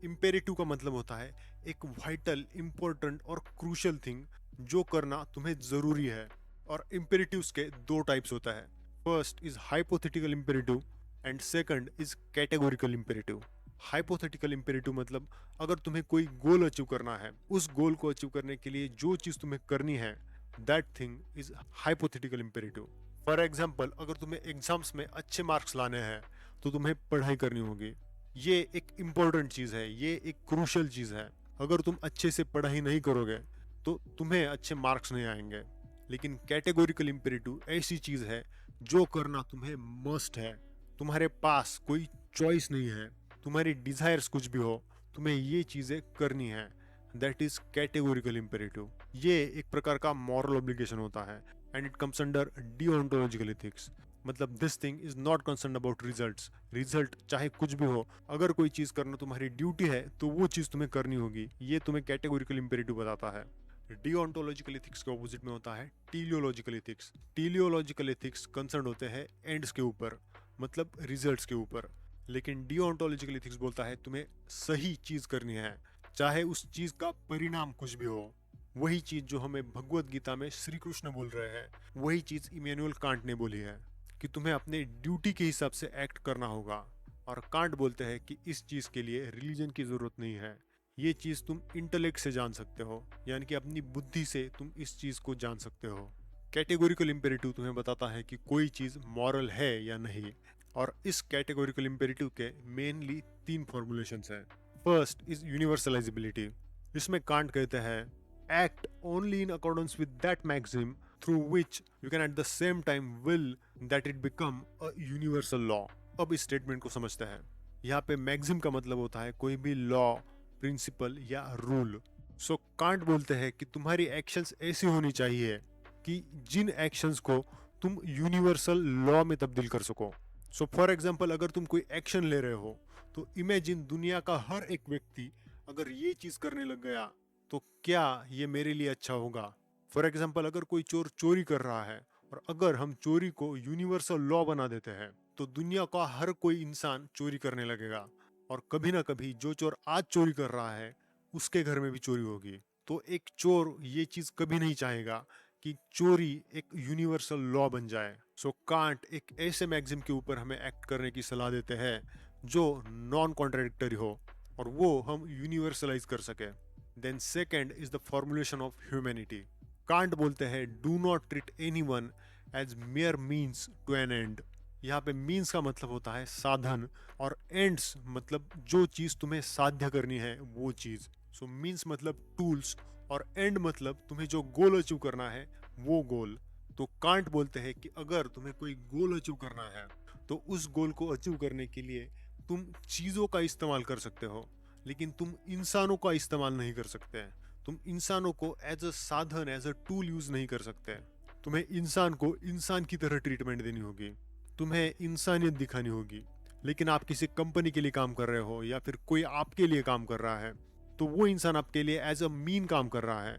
Imperative का मतलब होता है एक वाइटल, इम्पोर्टेंट और क्रूशल थिंग जो करना तुम्हें जरूरी है। और इम्पेरेटिव्स के दो टाइप्स होता है। First is hypothetical imperative and second is categorical imperative. Hypothetical imperative मतलब अगर तुम्हें कोई गोल अचीव करना है, उस गोल को अचीव करने के लिए जो चीज तुम्हें करनी है, that thing is hypothetical imperative. For example, अगर तुम्हें एग्जाम्स में अच्छे मार्क्स लाने हैं तो तुम्हें पढ़ाई करनी होगी। ये एक इम्पोर्टेंट चीज है, ये एक क्रूशल चीज है। अगर तुम अच्छे से पढ़ाई नहीं करोगे तो तुम्हें अच्छे मार्क्स नहीं आएंगे। लेकिन कैटेगोरिकल इम्पेरेटिव ऐसी चीज है जो करना तुम्हें मस्ट है। तुम्हारे पास कोई चॉइस नहीं है, तुम्हारी डिजायर्स कुछ भी हो, तुम्हें ये चीजें करनी है। That is categorical imperative. ये एक प्रकार का मॉरल ऑब्लिगेशन होता है and it comes under deontological ethics. मतलब this thing is not concern about results. Result चाहे कुछ भी हो, अगर कोई चीज करना तुम्हारी ड्यूटी है तो वो चीज तुम्हें करनी होगी। ये तुम्हें कैटेगोरिकल इम्पेरेटिव बताता है। डिओन्टोलॉजिकल एथिक्स के ऑपोजिट में होता है टीलियोलॉजिकल एथिक्स। टीलियोलॉजिकल एथिक्स कंसर्न होते हैं एंड्स के ऊपर, मतलब रिजल्ट्स के ऊपर। लेकिन डिओन्टोलॉजिकल एथिक्स बोलता है तुम्हें सही चीज करनी है, चाहे उस चीज का परिणाम कुछ भी हो। वही चीज जो हमें भगवत गीता में श्री कृष्ण बोल रहे हैं, वही चीज इमैनुअल कांट ने बोली है कि तुम्हें अपने ड्यूटी के हिसाब से एक्ट करना होगा। और कांट बोलते हैं कि इस चीज के लिए रिलीजन की जरूरत नहीं है। ये चीज तुम इंटेलेक्ट से जान सकते हो, यानी कि अपनी बुद्धि से तुम इस चीज को जान सकते हो। कैटेगोरिकल इम्पेरेटिव तुम्हें बताता है कि कोई चीज मॉरल है या नहीं। और इस कैटेगोरिकल इम्पेरेटिव के मेनली तीन फॉर्मुलेशंस हैं। First is universalizability. इसमें कांट कहते हैं act only in accordance with that maxim through which you can at the same time will that it become a universal law। अब इस स्टेटमेंट को समझते हैं। यहाँ पे मैक्सिम का मतलब होता है कोई भी लॉ, प्रिंसिपल या रूल। सो कांट बोलते हैं कि तुम्हारी एक्शंस ऐसी होनी चाहिए कि जिन एक्शंस को तुम यूनिवर्सल लॉ में तब्दील कर सको। सो फॉर एग्जाम्पल, अगर तुम कोई एक्शन ले रहे हो तो इमेजिन दुनिया का हर एक व्यक्ति अगर ये चीज करने लग गया तो क्या ये मेरे लिए अच्छा होगा। फॉर एग्जाम्पल, अगर कोई चोर चोरी कर रहा है और अगर हम चोरी को यूनिवर्सल लॉ बना देते हैं तो दुनिया का हर कोई इंसान चोरी करने लगेगा। और कभी ना कभी जो चोर आज चोरी कर रहा है उसके घर में भी चोरी होगी। तो एक चोर ये चीज कभी नहीं चाहेगा कि चोरी एक यूनिवर्सल लॉ बन जाए। सो कांट एक ऐसे मैक्सिम के ऊपर हमें एक्ट करने की सलाह देते हैं जो नॉन कॉन्ट्राडिक्टरी हो और वो हम यूनिवर्सलाइज कर सके। Then second is the formulation of humanity. Kant बोलते हैं do not treat anyone as mere means to an end. यहाँ पे मीन्स का मतलब होता है साधन और एंड्स मतलब जो चीज तुम्हें साध्य करनी है वो चीज। सो मीन्स मतलब टूल्स और एंड मतलब तुम्हें जो गोल अचीव करना है वो गोल। तो कांट बोलते हैं कि अगर तुम्हें कोई गोल अचीव करना है तो उस गोल को अचीव करने के लिए तुम चीजों का इस्तेमाल कर सकते हो, लेकिन तुम इंसानों का इस्तेमाल नहीं कर सकते। तुम इंसानों को एज अ साधन, एज अ टूल यूज नहीं कर सकते। तुम्हें इंसान को इंसान की तरह ट्रीटमेंट देनी होगी, तुम्हें इंसानियत दिखानी होगी। लेकिन आप किसी कंपनी के लिए काम कर रहे हो या फिर कोई आपके लिए काम कर रहा है तो वो इंसान आपके लिए एज अ मीन काम कर रहा है।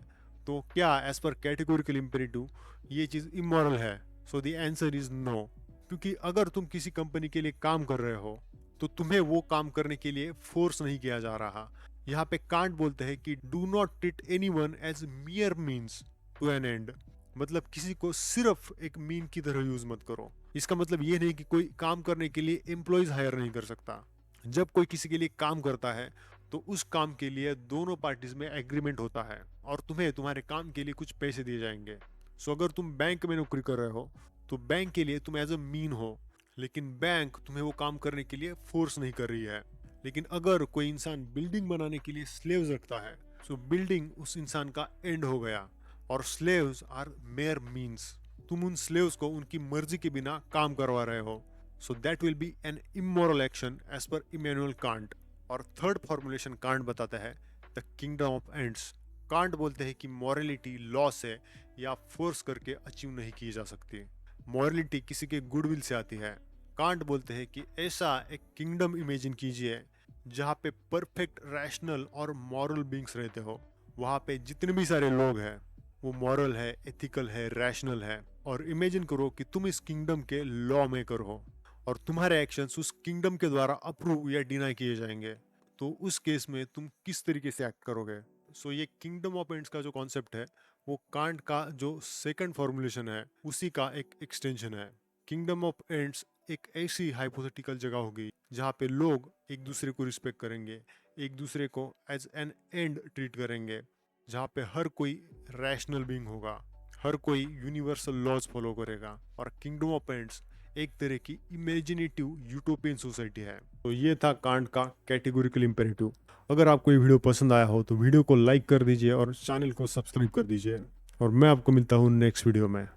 तो क्या एज पर कैटेगोरिकल इम्पेरेटिव ये चीज इमोरल है? So the answer is no. क्योंकि अगर तुम किसी कंपनी के लिए काम कर रहे हो तो तुम्हें वो काम करने के लिए फोर्स नहीं किया जा रहा। यहाँ पे कांट बोलते हैं कि do not treat anyone as mere means to an end. मतलब किसी को सिर्फ एक मीन की तरह यूज मत करो। इसका मतलब ये नहीं कि कोई काम करने के लिए एम्प्लॉयज हायर नहीं कर सकता। जब कोई किसी के लिए काम करता है तो उस काम के लिए दोनों पार्टीज में एग्रीमेंट होता है और तुम्हें तुम्हारे काम के लिए कुछ पैसे दिए जाएंगे। सो अगर तुम बैंक में नौकरी कर रहे हो तो बैंक के लिए तुम एज अ मीन हो, लेकिन बैंक तुम्हें वो काम करने के लिए फोर्स नहीं कर रही है। लेकिन अगर कोई इंसान बिल्डिंग बनाने के लिए स्लेव्स रखता है सो बिल्डिंग उस इंसान का एंड हो गया और स्लेव्स आर मेयर मीन्स। तुम उन स्लेव्स को उनकी मर्जी के बिना काम करवा रहे हो। So that will be an immoral action as per Immanuel Kant. और थर्ड फॉर्मुलेशन कांट बताता है the kingdom of ends. Kant बोलते हैं कि मॉरलिटी लॉ से या फोर्स करके अचीव नहीं की जा सकती। मॉरलिटी किसी के गुडविल से आती है। कांट बोलते हैं कि ऐसा एक किंगडम इमेजिन कीजिए जहाँ पे परफेक्ट रैशनल और मॉरल बींग्स रहते हो। वहाँ पे जितने भी सारे लोग हैं वो मॉरल है, एथिकल है, रैशनल है। और इमेजिन करो कि तुम इस किंगडम के लॉ मेकर हो और तुम्हारे एक्शंस उस किंगडम के द्वारा अप्रूव या डिनाई किए जाएंगे। तो उस केस में तुम किस तरीके से एक्ट करोगे। सो ये किंगडम ऑफ एंड्स का जो कॉन्सेप्ट है वो कांट का जो सेकंड फॉर्मुलेशन है उसी का एक एक्सटेंशन है। किंगडम ऑफ एंड्स एक ऐसी हाइपोथेटिकल जगह होगी जहाँ पे लोग एक दूसरे को रिस्पेक्ट करेंगे, एक दूसरे को एज एन एंड ट्रीट करेंगे, जहाँ पे हर कोई रैशनल बीइंग होगा, हर कोई यूनिवर्सल लॉज फॉलो करेगा। और किंगडम ऑफ एंड्स एक तरह की इमेजिनेटिव यूटोपियन सोसाइटी है। तो ये था कांट का कैटेगोरिकल इंपेरेटिव। अगर आपको ये वीडियो पसंद आया हो तो वीडियो को लाइक कर दीजिए और चैनल को सब्सक्राइब कर दीजिए। और मैं आपको मिलता हूँ नेक्स्ट वीडियो में।